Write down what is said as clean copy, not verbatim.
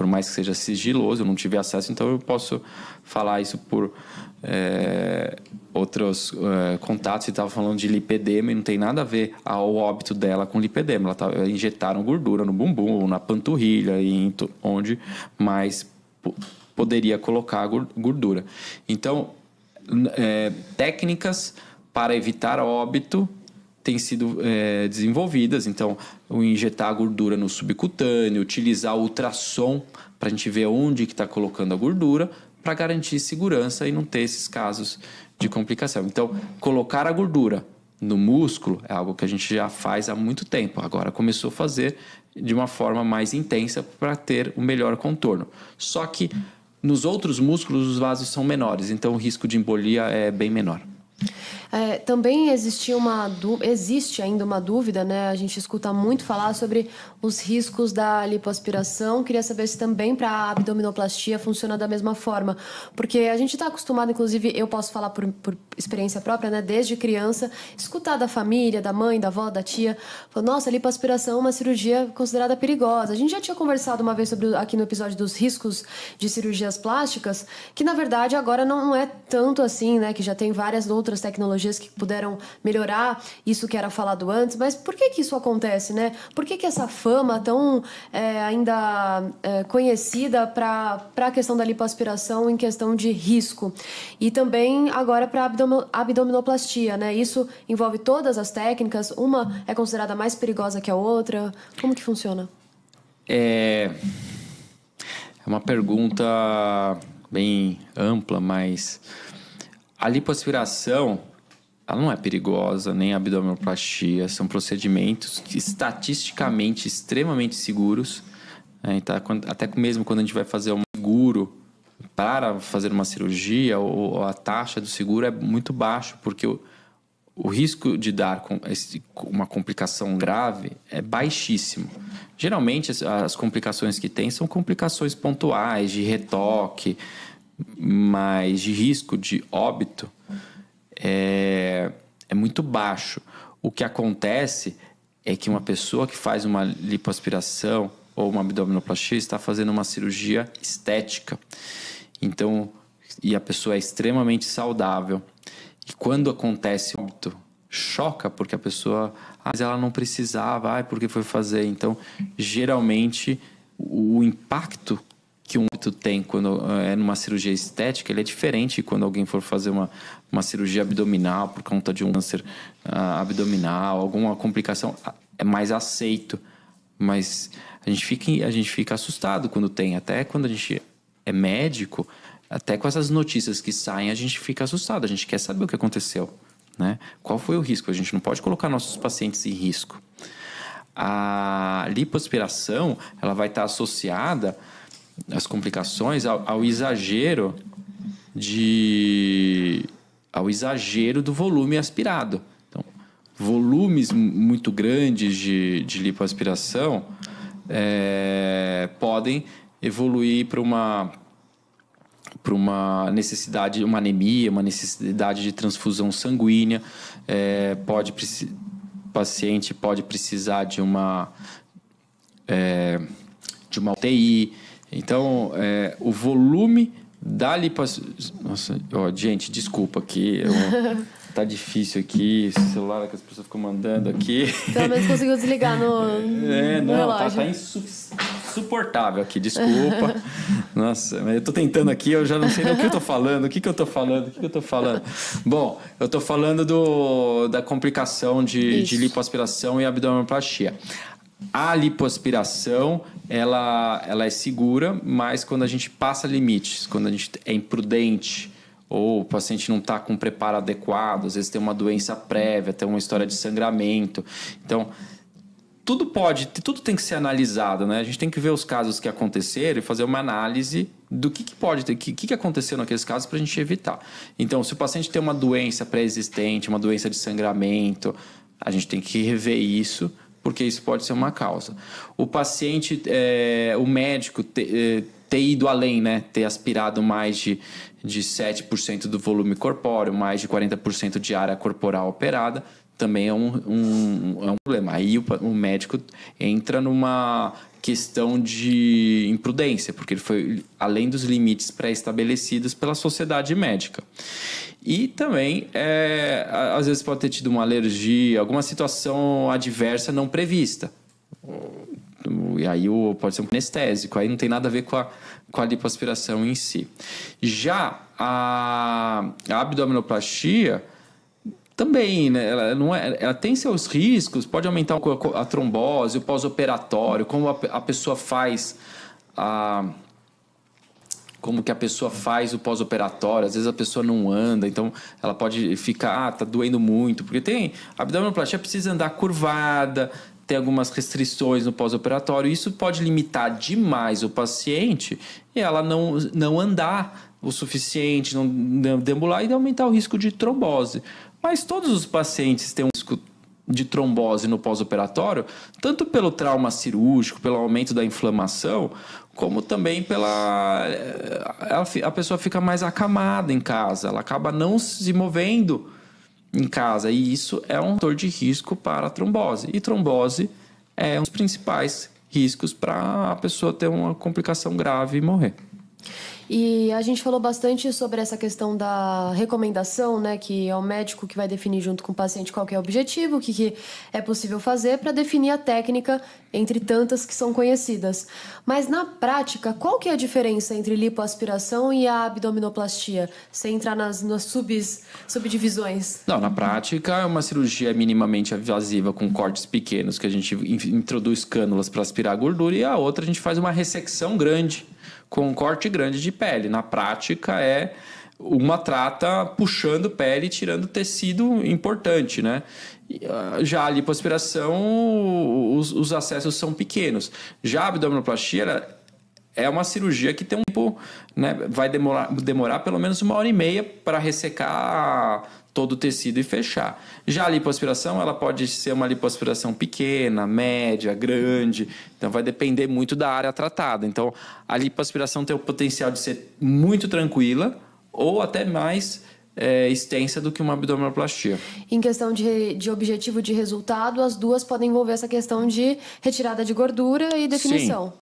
por mais que seja sigiloso, eu não tive acesso, então eu posso falar isso por outros contatos. Você estava falando de lipedema e não tem nada a ver ao óbito dela com lipedema. Injetaram gordura no bumbum, na panturrilha, onde mais poderia colocar gordura. Então, técnicas para evitar óbito têm sido desenvolvidas. Então, o injetar a gordura no subcutâneo, utilizar o ultrassom para a gente ver onde que está colocando a gordura, para garantir segurança e não ter esses casos de complicação. Então, colocar a gordura no músculo é algo que a gente já faz há muito tempo. Agora começou a fazer de uma forma mais intensa para ter um melhor contorno. Só que nos outros músculos os vasos são menores, então o risco de embolia é bem menor. Também existe ainda uma dúvida, né? A gente escuta muito falar sobre os riscos da lipoaspiração. Queria saber se também para a abdominoplastia funciona da mesma forma. Porque a gente está acostumado, inclusive eu posso falar por experiência própria, né? Desde criança, escutar da família, da mãe, da avó, da tia, falar, nossa, lipoaspiração é uma cirurgia considerada perigosa. A gente já tinha conversado uma vez aqui no episódio dos riscos de cirurgias plásticas, que na verdade agora não é tanto assim, né? Que já tem várias outras tecnologias que puderam melhorar isso que era falado antes, mas por que isso acontece, né? Por que essa fama tão ainda conhecida para a questão da lipoaspiração em questão de risco? E também agora para a abdominoplastia, né? Isso envolve todas as técnicas, uma é considerada mais perigosa que a outra, como que funciona? É uma pergunta bem ampla, mas a lipoaspiração ela não é perigosa, nem a abdominoplastia. São procedimentos estatisticamente extremamente seguros. Né? Então, até mesmo quando a gente vai fazer um seguro para fazer uma cirurgia, a taxa do seguro é muito baixo, porque o risco de dar uma complicação grave é baixíssimo. Geralmente, as complicações que tem são complicações pontuais, de retoque, mas de risco de óbito é muito baixo. O que acontece é que uma pessoa que faz uma lipoaspiração ou uma abdominoplastia está fazendo uma cirurgia estética. Então, e a pessoa é extremamente saudável. E quando acontece o óbito, choca, porque a pessoa, mas ela não precisava, porque foi fazer. Então, geralmente, o impacto que um óbito tem quando é numa cirurgia estética, ele é diferente quando alguém for fazer uma cirurgia abdominal por conta de um câncer abdominal, alguma complicação, é mais aceito. Mas a gente fica assustado quando tem, até quando a gente é médico, até com essas notícias que saem, a gente fica assustado, a gente quer saber o que aconteceu, né? Qual foi o risco? A gente não pode colocar nossos pacientes em risco. A lipoaspiração, ela vai estar associada as complicações ao exagero do volume aspirado. Então, volumes muito grandes de lipoaspiração podem evoluir para uma necessidade, uma anemia, uma necessidade de transfusão sanguínea. O paciente pode precisar de uma UTI. Então, o volume da lipoaspiração... Nossa, gente, desculpa aqui. Tá difícil aqui. Esse celular que as pessoas ficam mandando aqui. Pelo menos conseguiu desligar no relógio. Tá insuportável aqui, desculpa. Nossa, mas eu tô tentando aqui, eu já não sei o que eu tô falando. O que eu tô falando? Bom, eu tô falando da complicação de lipoaspiração e abdominoplastia. A lipoaspiração, ela é segura, mas quando a gente passa limites, quando a gente é imprudente, ou o paciente não está com um preparo adequado, às vezes tem uma doença prévia, tem uma história de sangramento. Então, tudo tem que ser analisado, né? A gente tem que ver os casos que aconteceram e fazer uma análise do que pode ter, o que aconteceu naqueles casos para a gente evitar. Então, se o paciente tem uma doença pré-existente, uma doença de sangramento, a gente tem que rever isso, porque isso pode ser uma causa. O paciente, o médico ter ido além, né? Ter aspirado mais de 7% do volume corpóreo, mais de 40% de área corporal operada, também é um problema. Aí o médico entra numa questão de imprudência, porque ele foi além dos limites pré-estabelecidos pela sociedade médica. E também, às vezes pode ter tido uma alergia, alguma situação adversa não prevista. E aí pode ser um anestésico, aí não tem nada a ver com a lipoaspiração em si. Já a abdominoplastia também, né? Ela tem seus riscos, pode aumentar a trombose, o pós-operatório, como a pessoa faz como que a pessoa faz o pós-operatório. Às vezes a pessoa não anda, então ela pode ficar, tá doendo muito, porque a abdominoplastia precisa andar curvada, tem algumas restrições no pós-operatório, isso pode limitar demais o paciente e ela não andar o suficiente, não deambular e aumentar o risco de trombose. Mas todos os pacientes têm um risco de trombose no pós-operatório, tanto pelo trauma cirúrgico, pelo aumento da inflamação, como também a pessoa fica mais acamada em casa, ela acaba não se movendo em casa, e isso é um fator de risco para a trombose. E trombose é um dos principais riscos para a pessoa ter uma complicação grave e morrer. E a gente falou bastante sobre essa questão da recomendação, né, que é o médico que vai definir junto com o paciente qual que é o objetivo, o que é possível fazer para definir a técnica entre tantas que são conhecidas. Mas na prática, qual que é a diferença entre lipoaspiração e a abdominoplastia? Sem entrar nas subdivisões. Não, na prática é uma cirurgia minimamente invasiva com cortes pequenos, que a gente introduz cânulas para aspirar a gordura, e a outra a gente faz uma ressecção grande, com um corte grande de pele. Na prática uma trata puxando pele e tirando tecido importante, né? Já a lipoaspiração, os acessos são pequenos. Já a abdominoplastia é uma cirurgia que tem um tempo, né? Vai demorar pelo menos 1h30 para ressecar todo o tecido e fechar. Já a lipoaspiração, ela pode ser uma lipoaspiração pequena, média, grande, então vai depender muito da área tratada. Então, a lipoaspiração tem o potencial de ser muito tranquila ou até mais extensa do que uma abdominoplastia. Em questão de objetivo de resultado, as duas podem envolver essa questão de retirada de gordura e definição. Sim.